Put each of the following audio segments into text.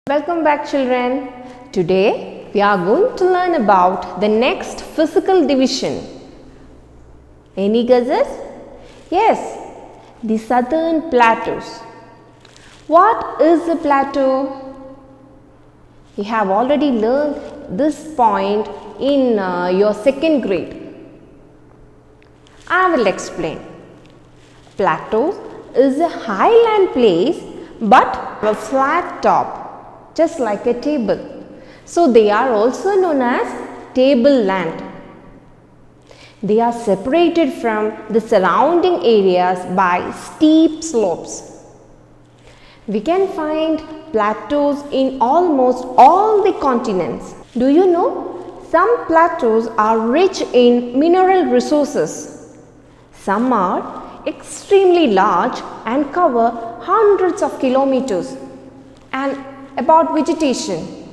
Welcome back, children. Today we are going to learn about the next physical division. Any guesses? Yes, the southern plateaus. What is a plateau? You have already learned this point in your second grade. I will explain. Plateau is a highland place but a flat top, just like a table. So they are also known as tableland. They are separated from the surrounding areas by steep slopes. We can find plateaus in almost all the continents. Do you know? Some plateaus are rich in mineral resources. Some are extremely large and cover hundreds of kilometers. And about vegetation.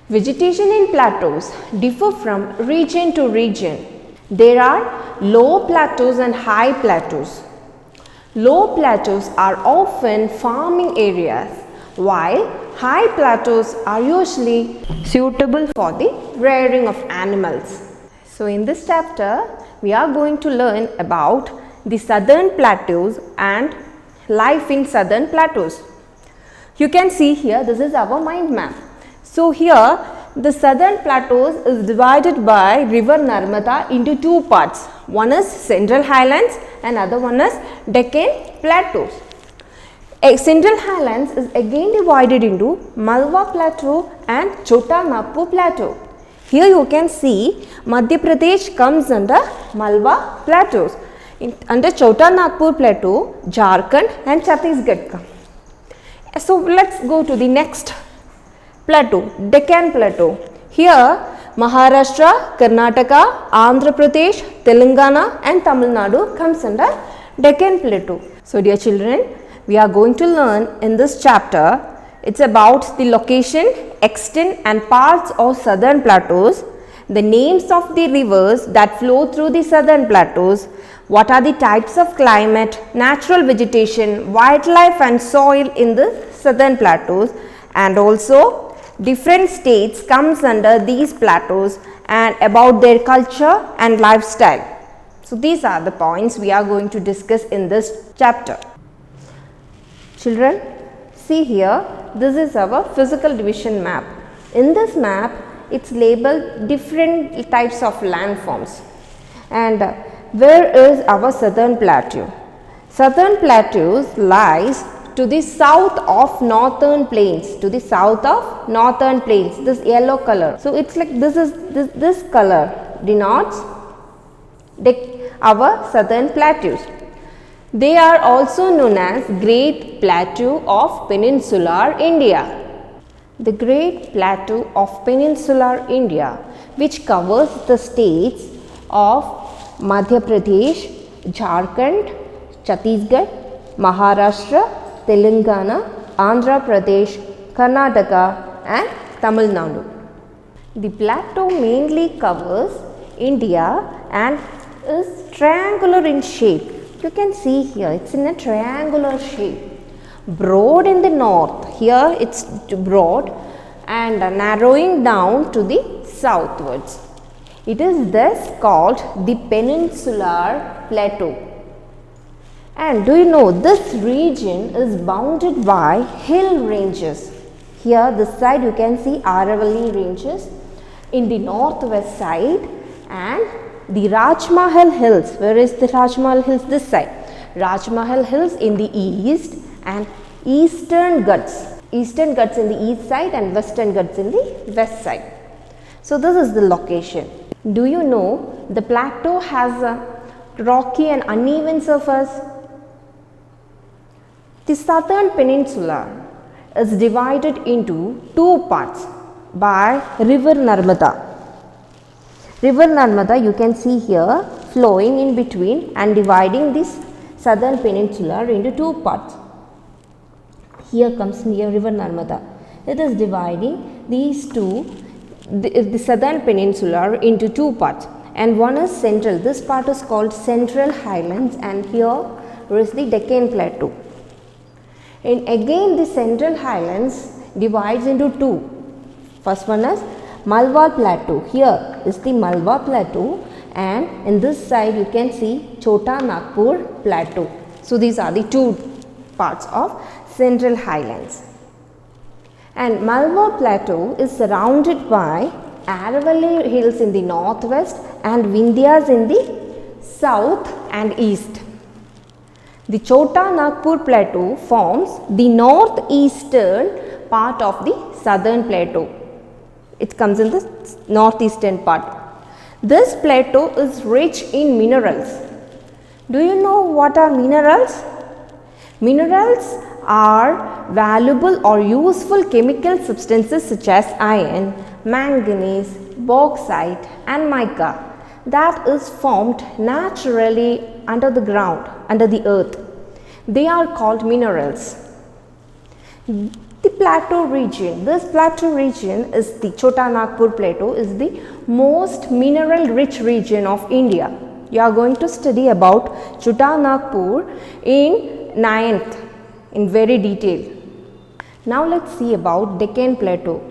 Vegetation in plateaus differ from region to region. There are low plateaus and high plateaus. Low plateaus are often farming areas, while high plateaus are usually suitable for the rearing of animals. So in this chapter, we are going to learn about the southern plateaus and life in southern plateaus. You can see here, this is our mind map. So here the southern plateaus is divided by river Narmada into two parts. One is Central Highlands and other one is Deccan Plateaus. Central Highlands is again divided into Malwa Plateau and Chota Nagpur Plateau. Here you can see Madhya Pradesh comes under Malwa Plateaus. Under Chota Nagpur Plateau, Jharkhand and Chhattisgarh come. So let's go to the next plateau, Deccan Plateau. Here Maharashtra, Karnataka, Andhra Pradesh, Telangana and Tamil Nadu comes under Deccan Plateau. So dear children, we are going to learn in this chapter, it's about the location, extent and parts of southern plateaus, the names of the rivers that flow through the southern plateaus, what are the types of climate, natural vegetation, wildlife and soil in the southern plateaus, and also different states comes under these plateaus and about their culture and lifestyle. So these are the points we are going to discuss in this chapter. Children, see here, this is our physical division map. In this map, it's labeled different types of landforms. And where is our southern plateau? Southern plateaus lies to the south of northern plains, this yellow color. So it's like this color denotes our southern plateaus. They are also known as Great Plateau of Peninsular India. The Great Plateau of Peninsular India, which covers the states of Madhya Pradesh, Jharkhand, Chhattisgarh, Maharashtra, Telangana, Andhra Pradesh, Karnataka and Tamil Nadu. The plateau mainly covers India and is triangular in shape. You can see here, it's in a triangular shape. Broad in the north, here it's broad and narrowing down to the southwards. It is thus called the Peninsular Plateau. And do you know, this region is bounded by hill ranges. Here this side you can see Aravalli ranges in the northwest side and the Rajmahal Hills. Where is the Rajmahal Hills? This side. Rajmahal Hills in the east and Eastern Ghats. Eastern Ghats in the east side and Western Ghats in the west side. So this is the location. Do you know the plateau has a rocky and uneven surface? The southern peninsula is divided into two parts by river Narmada. River Narmada you can see here flowing in between and dividing this southern peninsula into two parts. Here comes near river Narmada. It is dividing these two, the southern peninsula into two parts, and one is central. This part is called Central Highlands and here is the Deccan Plateau. And again the Central Highlands divides into two. First one is Malwa Plateau. Here is the Malwa Plateau, and in this side you can see Chota Nagpur Plateau. So these are the two parts of Central Highlands. And Malwa Plateau is surrounded by Aravalli Hills in the northwest and Vindhyas in the south and east. The Chota Nagpur Plateau forms the northeastern part of the southern plateau. It comes in the northeastern part. This plateau is rich in minerals. Do you know what are minerals? Minerals are valuable or useful chemical substances such as iron, manganese, bauxite and mica that is formed naturally under the ground, under the earth. They are called minerals. The plateau region, this plateau region is the Chota Nagpur Plateau, is the most mineral rich region of India. You are going to study about Chota Nagpur in 9th in very detail. Now let us see about Deccan Plateau.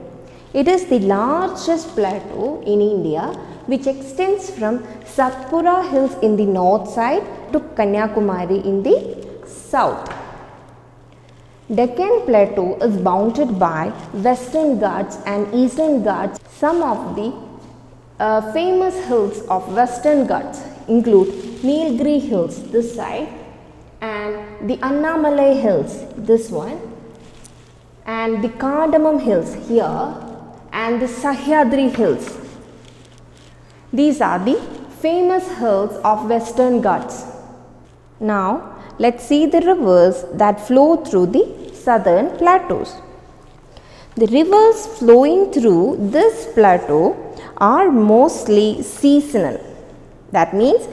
It is the largest plateau in India which extends from Satpura Hills in the north side to Kanyakumari in the south. Deccan Plateau is bounded by Western Ghats and Eastern Ghats. Some of the famous hills of Western Ghats include Nilgiri Hills, this side, and the Annamalai Hills, this one, and the Cardamom Hills here, and the Sahyadri Hills. These are the famous hills of Western Ghats. Now, let's see the rivers that flow through the southern plateaus. The rivers flowing through this plateau are mostly seasonal. That means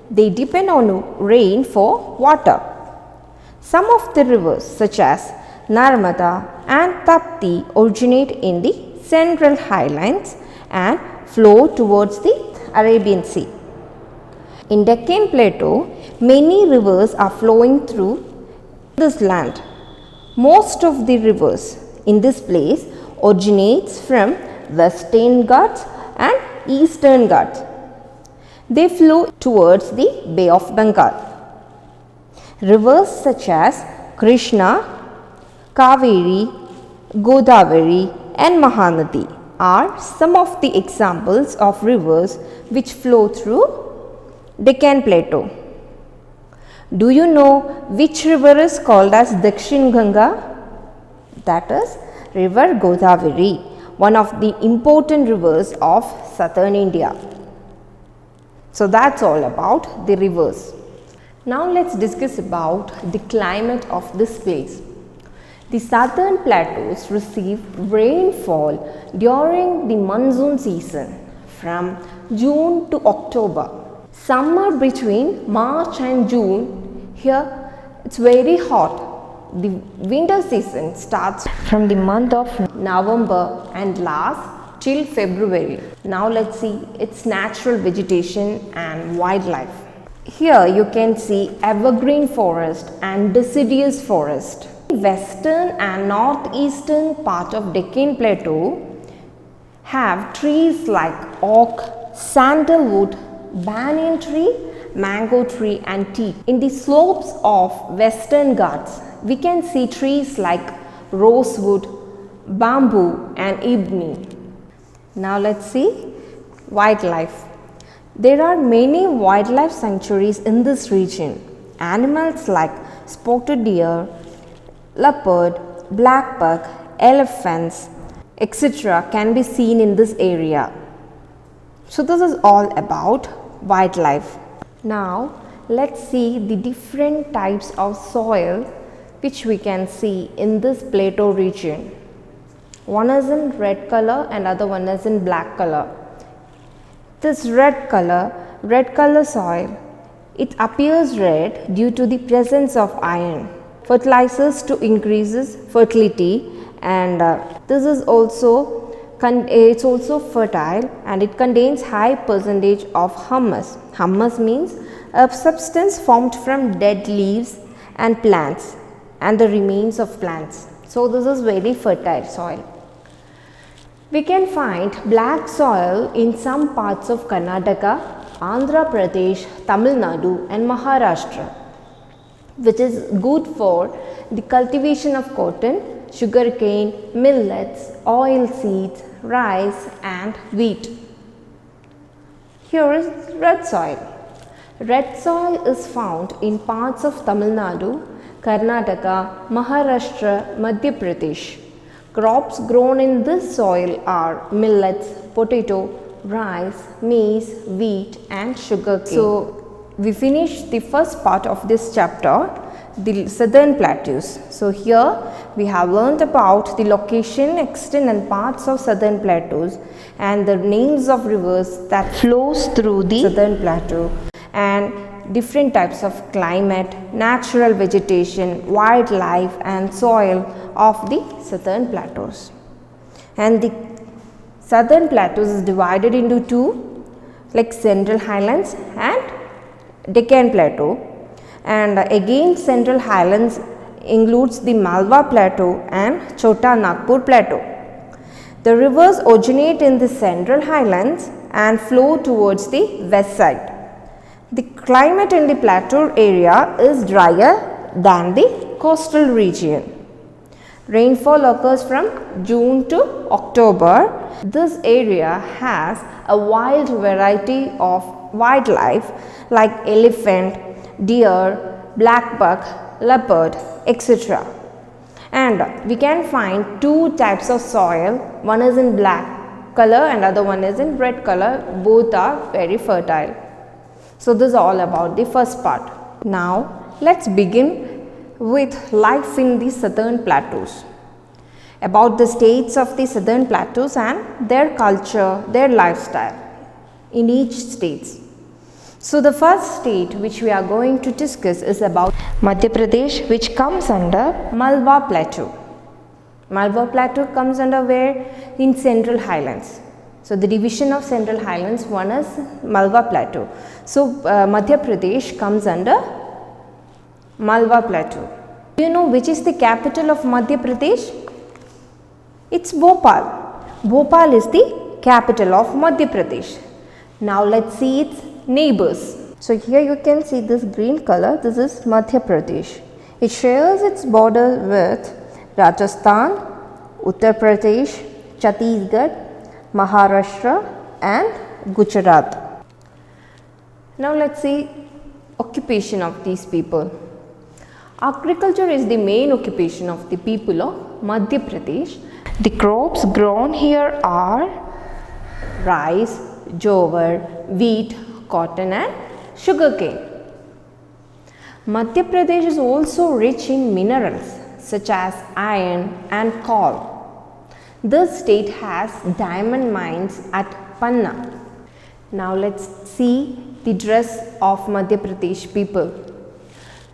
they depend on rain for water. Some of the rivers such as Narmada and Tapti originate in the Central Highlands and flow towards the Arabian Sea. In Deccan Plateau, many rivers are flowing through this land. Most of the rivers in this place originates from Western Ghats and Eastern Ghats. They flow towards the Bay of Bengal. Rivers such as Krishna, Kaveri, Godavari and Mahanadi are some of the examples of rivers which flow through Deccan Plateau. Do you know which river is called as Dakshin Ganga? That is river Godavari, one of the important rivers of southern India. So that's all about the rivers. Now let's discuss about the climate of this place. The southern plateaus receive rainfall during the monsoon season from June to October. Summer between March and June, here it's very hot. The winter season starts from the month of November and lasts till February. Now let's see its natural vegetation and wildlife. Here you can see evergreen forest and deciduous forest. Western and northeastern part of Deccan Plateau have trees like oak, sandalwood, banyan tree, mango tree and teak. In the slopes of Western Ghats, we can see trees like rosewood, bamboo and ebony. Now let's see wildlife. There are many wildlife sanctuaries in this region. Animals like spotted deer, leopard, black buck, elephants, etc. can be seen in this area. So this is all about wildlife. Now let's see the different types of soil which we can see in this plateau region. One is in red color and other one is in black color. This red color soil, it appears red due to the presence of iron, fertilizers to increases fertility, and this is also it's also fertile and it contains high percentage of humus. Humus means a substance formed from dead leaves and plants and the remains of plants. So So this is very fertile soil. We can find black soil in some parts of Karnataka, Andhra Pradesh, Tamil Nadu and Maharashtra, which is good for the cultivation of cotton, sugarcane, millets, oil seeds, rice and wheat. Here is red soil. Red soil is found in parts of Tamil Nadu, Karnataka, Maharashtra, Madhya Pradesh. Crops grown in this soil are millets, potato, rice, maize, wheat and sugarcane. So, we finished the first part of this chapter, the southern plateaus. So, here we have learnt about the location, extent and parts of southern plateaus and the names of rivers that flows through the southern plateau and different types of climate, natural vegetation, wildlife and soil of the southern plateaus. And the southern plateaus is divided into two, like Central Highlands and Deccan Plateau, and again Central Highlands includes the Malwa Plateau and Chota Nagpur Plateau. The rivers originate in the Central Highlands and flow towards the west side. The climate in the plateau area is drier than the coastal region. Rainfall occurs from June to October. This area has a wide variety of wildlife like elephant, deer, black buck, leopard, etc. And we can find two types of soil. One is in black color and other one is in red color. Both are very fertile. So this is all about the first part. Now let's begin with life in the southern plateaus. About the states of the southern plateaus and their culture, their lifestyle in each state. So the first state which we are going to discuss is about Madhya Pradesh, which comes under Malwa Plateau. Malwa Plateau comes under where? In Central Highlands. So the division of Central Highlands, one is Malwa Plateau. So Madhya Pradesh comes under Malwa Plateau. Do you know which is the capital of Madhya Pradesh? It's Bhopal. Bhopal is the capital of Madhya Pradesh. Now let's see its neighbors. So here you can see this green color. This is Madhya Pradesh. It shares its border with Rajasthan, Uttar Pradesh, Chhattisgarh, Maharashtra and Gujarat. Now let's see occupation of these people. Agriculture is the main occupation of the people of Madhya Pradesh. The crops grown here are rice, jowar, wheat, cotton and sugarcane. Madhya Pradesh is also rich in minerals such as iron and coal. This state has diamond mines at Panna. Now let's see the dress of Madhya Pradesh people.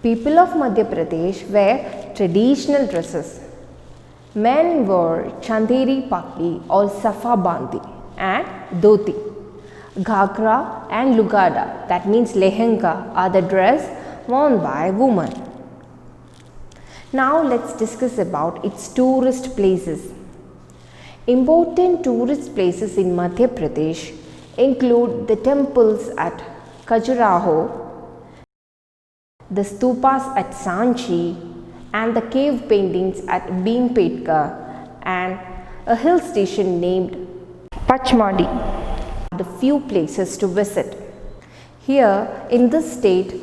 People of Madhya Pradesh wear traditional dresses. Men wore chanderi pakdi or safa bandi and dhoti. Ghagra and lugada, that means lehenga, are the dress worn by women. Now let's discuss about its tourist places. Important tourist places in Madhya Pradesh include the temples at Khajuraho, the stupas at Sanchi and the cave paintings at Bhimbetka and a hill station named Pachmadi. The few places to visit. Here in this state,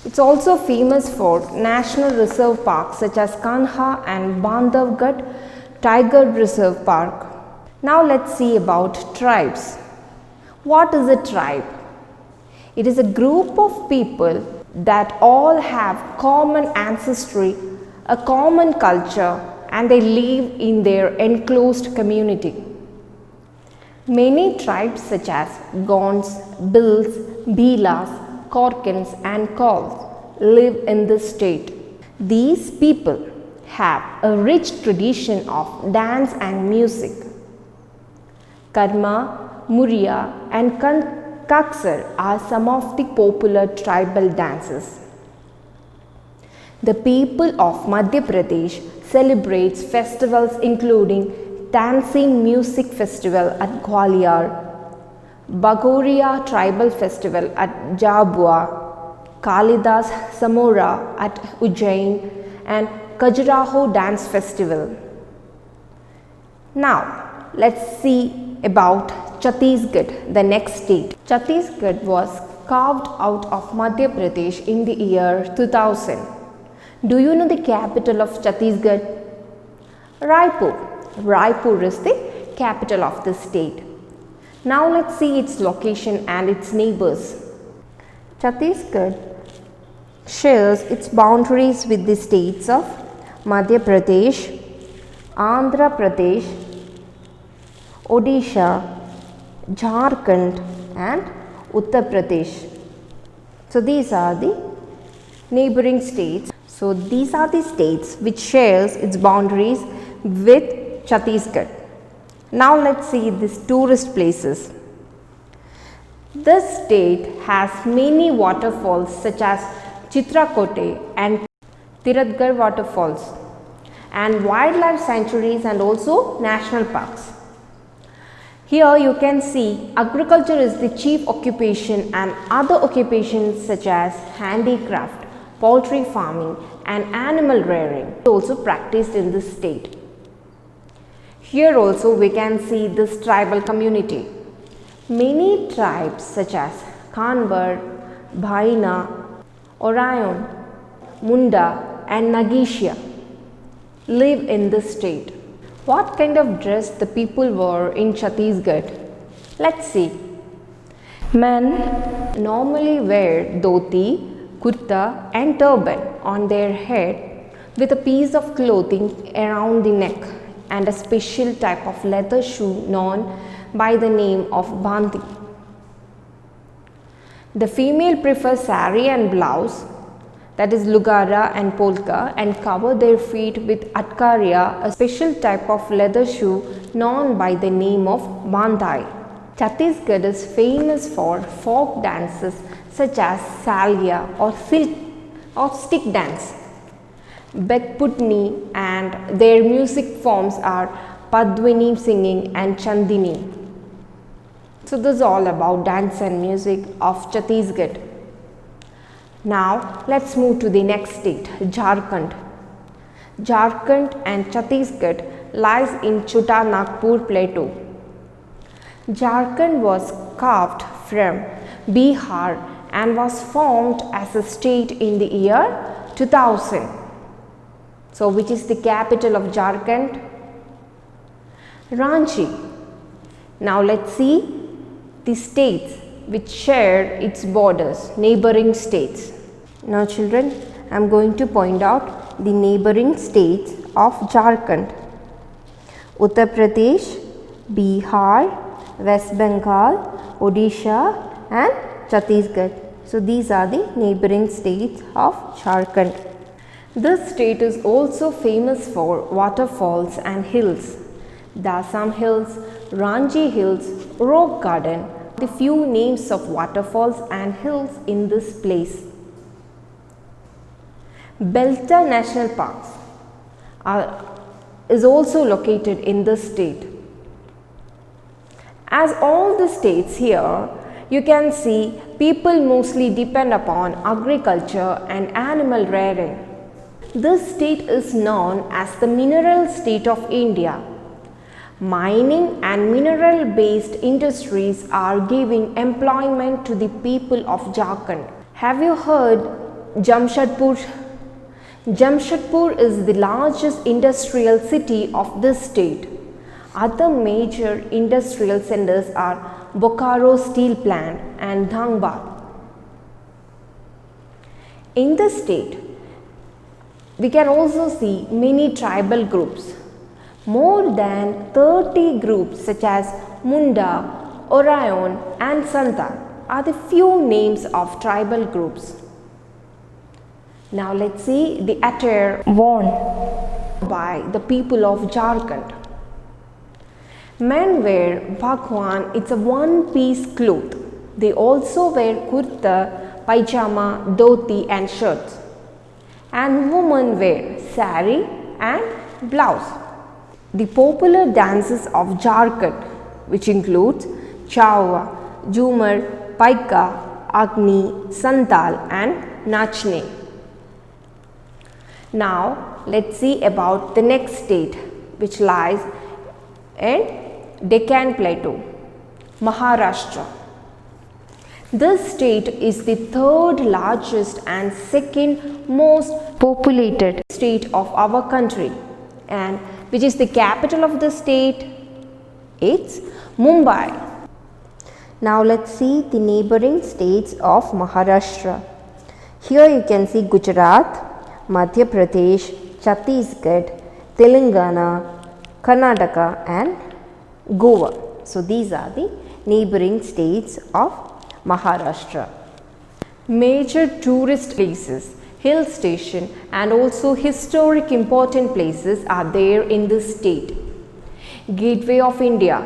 it's also famous for National Reserve Parks such as Kanha and Bandhavgarh Tiger Reserve Park. Now let's see about tribes. What is a tribe? It is a group of people that all have common ancestry, a common culture and they live in their enclosed community. Many tribes such as Gonds, Bills, Bhilas, Korkans and Kauls live in this state. These people have a rich tradition of dance and music. Karma, Murya and Kaksar are some of the popular tribal dances. The people of Madhya Pradesh celebrates festivals including Dancing Music Festival at Gwalior, Bagoria Tribal Festival at Jhabua, Kalidas Samora at Ujjain, and Khajuraho Dance Festival. Now, let's see about Chhattisgarh, the next state. Chhattisgarh was carved out of Madhya Pradesh in the year 2000. Do you know the capital of Chhattisgarh? Raipur. Raipur is the capital of the state. Now let's see its location and its neighbors. Chhattisgarh shares its boundaries with the states of Madhya Pradesh, Andhra Pradesh, Odisha, Jharkhand and Uttar Pradesh. So these are the neighboring states. So these are the states which shares its boundaries with Chhattisgarh. Now let's see these tourist places. This state has many waterfalls such as Chitrakote and Tiratgarh waterfalls, and wildlife sanctuaries and also national parks. Here you can see agriculture is the chief occupation, and other occupations such as handicraft, poultry farming and animal rearing also practiced in this state. Here also we can see this tribal community. Many tribes such as Kanbar, Bhaina, Oraon, Munda and Nagisha live in this state. What kind of dress the people wore in Chhattisgarh? Let's see. Men normally wear dhoti, kurta and turban on their head with a piece of clothing around the neck and a special type of leather shoe known by the name of bandi. The female prefer sari and blouse, that is lugara and polka, and cover their feet with atkaria, a special type of leather shoe known by the name of bandai. Chhattisgarh is famous for folk dances such as salya or stick dance, Bekputni, and their music forms are Padwini singing and Chandini. So this is all about dance and music of Chhattisgarh. Now let's move to the next state, Jharkhand. Jharkhand and Chhattisgarh lies in Chota Nagpur plateau. Jharkhand was carved from Bihar and was formed as a state in the year 2000. So which is the capital of Jharkhand? Ranchi. Now let's see the states which share its borders, neighboring states. Now children, I am going to point out the neighboring states of Jharkhand. Uttar Pradesh, Bihar, West Bengal, Odisha and Chhattisgarh. So these are the neighboring states of Jharkhand. This state is also famous for waterfalls and hills. Dasam Hills, Ranji Hills, Rock Garden, the few names of waterfalls and hills in this place. Belta National Parks is also located in this state. As all the states here, you can see people mostly depend upon agriculture and animal rearing. This state is known as the mineral state of India. Mining and mineral based industries are giving employment to the people of Jharkhand. Have you heard Jamshedpur? Jamshedpur is the largest industrial city of this state. Other major industrial centers are Bokaro Steel Plant and Dhanbad. In the state, we can also see many tribal groups. More than 30 groups such as Munda, Oraon and Santal are the few names of tribal groups. Now let's see the attire worn by the people of Jharkhand. Men wear bhagwan, it's a one-piece cloth. They also wear kurta, pajama, dhoti and shirts. and women wear sari and blouse. The popular dances of Jharkhand, which includes Chauwa, Jhumar, Paika, Agni, Santal and Nachne. Now let's see about the next state, which lies in Deccan Plateau, Maharashtra. This state is the third largest and second most populated state of our country, and which is the capital of the state? It's Mumbai. Now let's see the neighboring states of Maharashtra. Here you can see Gujarat, Madhya Pradesh, Chhattisgarh, Telangana, Karnataka and Goa. So these are the neighboring states of Maharashtra. Major tourist places, hill station and also historic important places are there in this state. Gateway of India,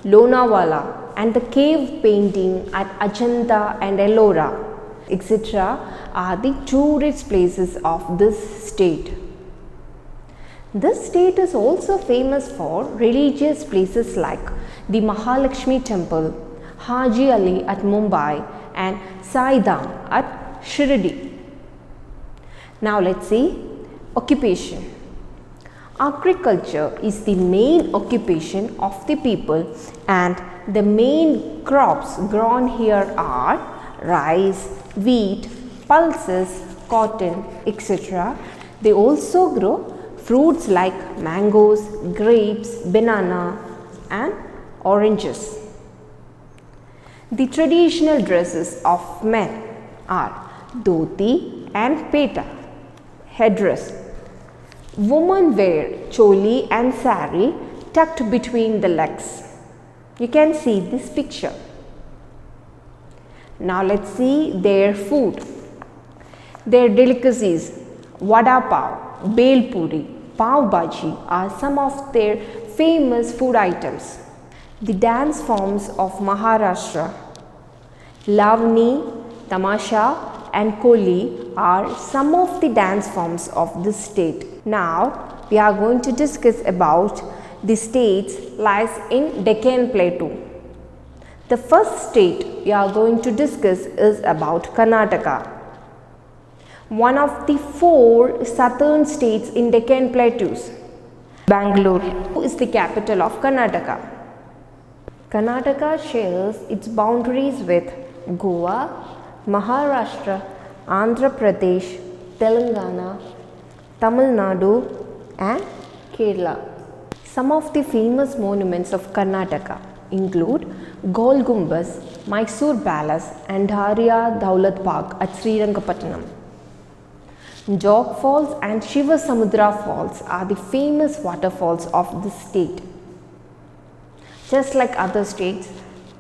Lonavala and the cave painting at Ajanta and Ellora, etc. are the tourist places of this state. This state is also famous for religious places like the Mahalakshmi temple, Haji Ali at Mumbai and Sai Dham at Shirdi. Now let's see occupation. Agriculture is the main occupation of the people, and the main crops grown here are rice, wheat, pulses, cotton, etc. They also grow fruits like mangoes, grapes, banana and oranges. The traditional dresses of men are dhoti and peta, headdress. Women wear choli and sari tucked between the legs. You can see this picture. Now let's see their food. Their delicacies, vada pav, bel puri, pav bhaji are some of their famous food items. The dance forms of Maharashtra, Lavani, Tamasha and Koli are some of the dance forms of this state. Now we are going to discuss about the states lies in Deccan Plateau. The first state we are going to discuss is about Karnataka, one of the 4 southern states in Deccan Plateaus. Bangalore is the capital of Karnataka. Karnataka shares its boundaries with Goa, Maharashtra, Andhra Pradesh, Telangana, Tamil Nadu and Kerala. Some of the famous monuments of Karnataka include Gol Gumbaz, Mysore Palace and Dharya Daulat Park at Srirangapatnam. Jog Falls and Shiva Samudra Falls are the famous waterfalls of this state. Just like other states,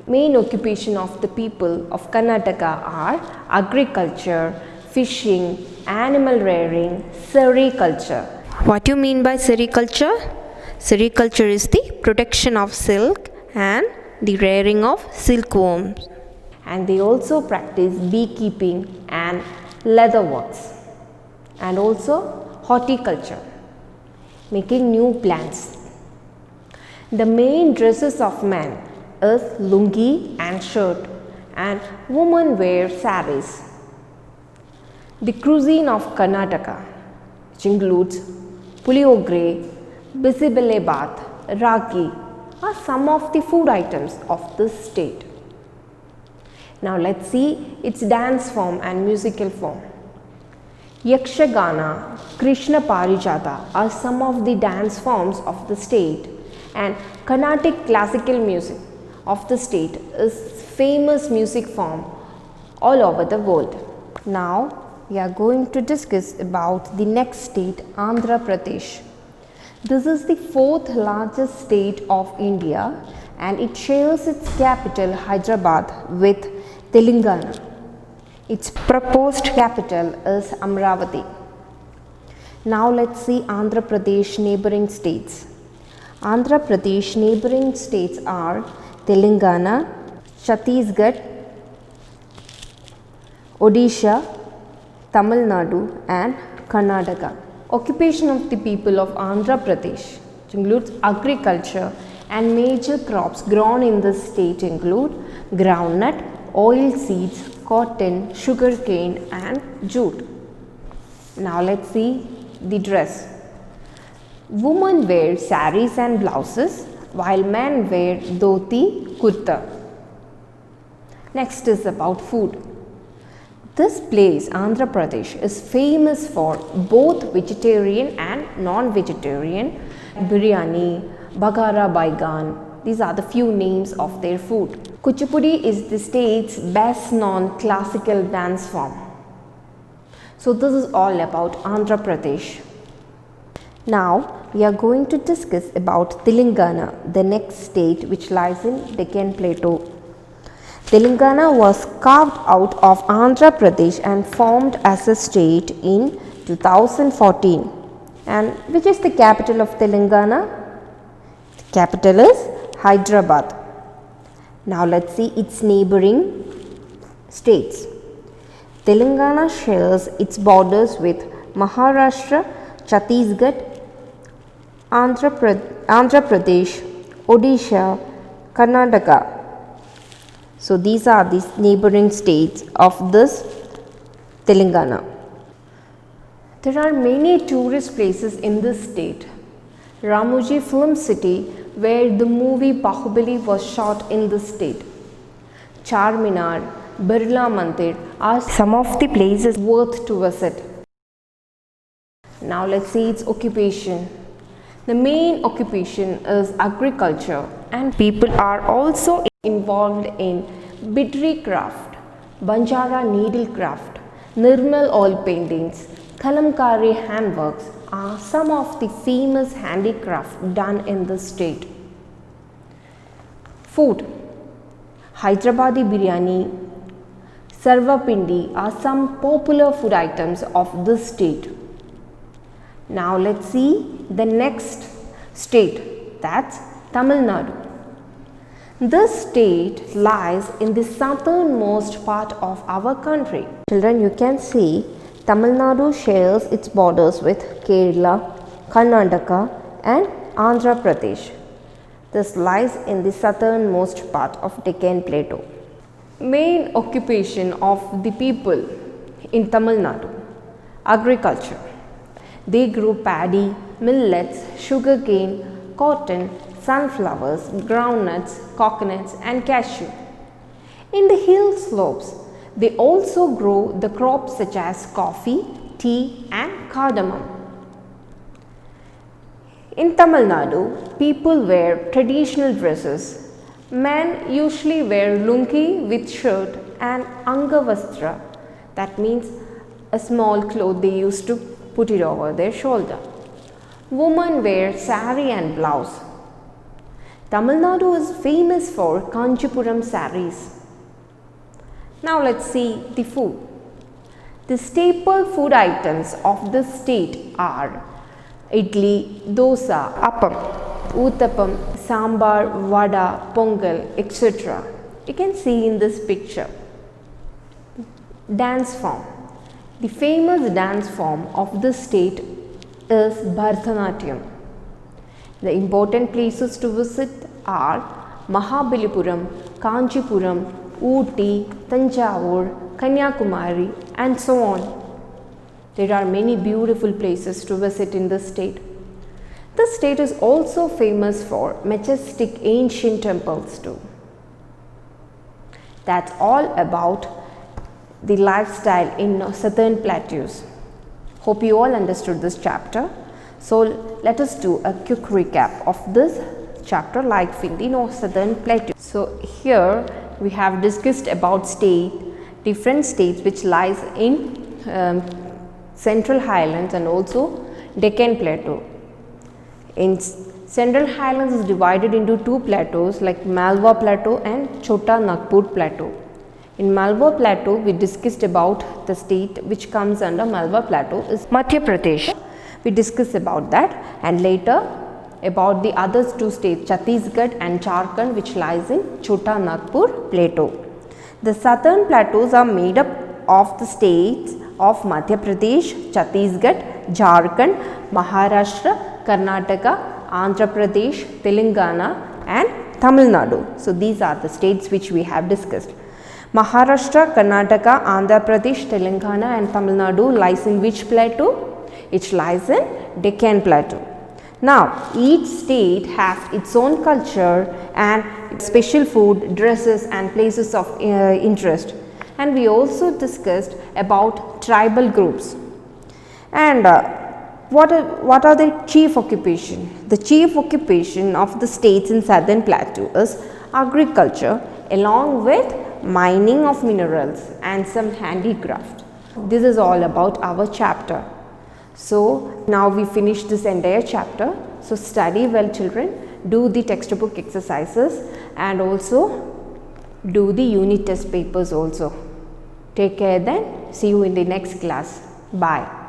main occupation of the people of Karnataka are agriculture, fishing, animal rearing, sericulture. What do you mean by sericulture? Sericulture is the protection of silk and the rearing of silkworms. And they also practice beekeeping and leather works, and also horticulture, making new plants. The main dresses of men is lungi and shirt, and women wear saris. The cuisine of Karnataka, which includes puliyogre, bisibelebath, ragi, are some of the food items of this state. Now let's see its dance form and musical form. Yakshagana, Krishna Parijata are some of the dance forms of the state, and Carnatic classical music of the state is famous music form all over the world. Now we are going to discuss about the next state, Andhra Pradesh. This is the 4th largest state of India, and it shares its capital Hyderabad with Telangana. Its proposed capital is Amravati. Now let's see Andhra Pradesh neighboring states. Andhra Pradesh neighboring states are Telangana, Chhattisgarh, Odisha, Tamil Nadu and Karnataka. Occupation of the people of Andhra Pradesh, which includes agriculture, and major crops grown in this state include groundnut, oil seeds, cotton, sugarcane and jute. Now let's see the dress. Women wear saris and blouses while men wear dhoti, kurta. Next is about food. This place, Andhra Pradesh, is famous for both vegetarian and non-vegetarian biryani, bagara baigan. These are the few names of their food. Kuchipudi is the state's best known classical dance form. So this is all about Andhra Pradesh. Now we are going to discuss about Telangana, the next state which lies in Deccan Plateau. Telangana was carved out of Andhra Pradesh and formed as a state in 2014. And which is the capital of Telangana? The capital is Hyderabad. Now let's see its neighboring states. Telangana shares its borders with Maharashtra, Chhattisgarh, Andhra Pradesh, Odisha, Karnataka. So these are the neighboring states of this Telangana. There are many tourist places in this state. Ramoji Film City, where the movie Bahubali was shot in this state. Charminar, Birla Mandir are some of the places worth to visit. Now let's see its occupation. The main occupation is agriculture, and people are also involved in bidri craft, Banjara needle craft, Nirmal oil paintings, Kalamkari handworks are some of the famous handicraft done in this state. Food. Hyderabadi biryani, sarvapindi are some popular food items of this state. Now let's see the next state, that's Tamil Nadu. This state lies in the southernmost part of our country. Children, you can see Tamil Nadu shares its borders with Kerala, Karnataka and Andhra Pradesh. This lies in the southernmost part of Deccan Plateau. Main occupation of the people in Tamil Nadu, agriculture. They grow paddy, millets, sugarcane, cotton, sunflowers, groundnuts, coconuts and cashew. In the hill slopes, they also grow the crops such as coffee, tea and cardamom. In Tamil Nadu, people wear traditional dresses. Men usually wear lungi with shirt and angavastra, that means a small cloth they used to put it over their shoulder. Women wear sari and blouse. Tamil Nadu is famous for Kanchipuram saris. Now let's see the food. The staple food items of this state are idli, dosa, appam, uttapam, sambar, vada, pongal, etc. You can see in this picture. Dance form. The famous dance form of this state is Bharatanatyam. The important places to visit are Mahabalipuram, Kanchipuram, Ooty, Tanjavur, Kanyakumari and so on. There are many beautiful places to visit in this state. This state is also famous for majestic ancient temples too. That's all about the lifestyle in southern plateaus. Hope you all understood this chapter. So let us do a quick recap of this chapter, life in the southern plateau. So here we have discussed about different states which lies in Central Highlands and also Deccan Plateau. In Central Highlands is divided into two plateaus like Malwa Plateau and Chota Nagpur Plateau. In Malwa Plateau, we discussed about the state which comes under Malwa Plateau is Madhya Pradesh. We discussed about that, and later about the other two states Chhattisgarh and Jharkhand which lies in Chota Nagpur Plateau. The southern plateaus are made up of the states of Madhya Pradesh, Chhattisgarh, Jharkhand, Maharashtra, Karnataka, Andhra Pradesh, Telangana and Tamil Nadu. So, these are the states which we have discussed. Maharashtra, Karnataka, Andhra Pradesh, Telangana and Tamil Nadu lies in which plateau? It lies in Deccan Plateau. Now, each state has its own culture and special food, dresses and places of interest. And we also discussed about tribal groups. And what are the chief occupation? The chief occupation of the states in southern plateau is agriculture along with mining of minerals and some handicraft. This is all about our chapter. So, now we finish this entire chapter. So, study well children, do the textbook exercises and also do the unit test papers also. Take care then. See you in the next class. Bye.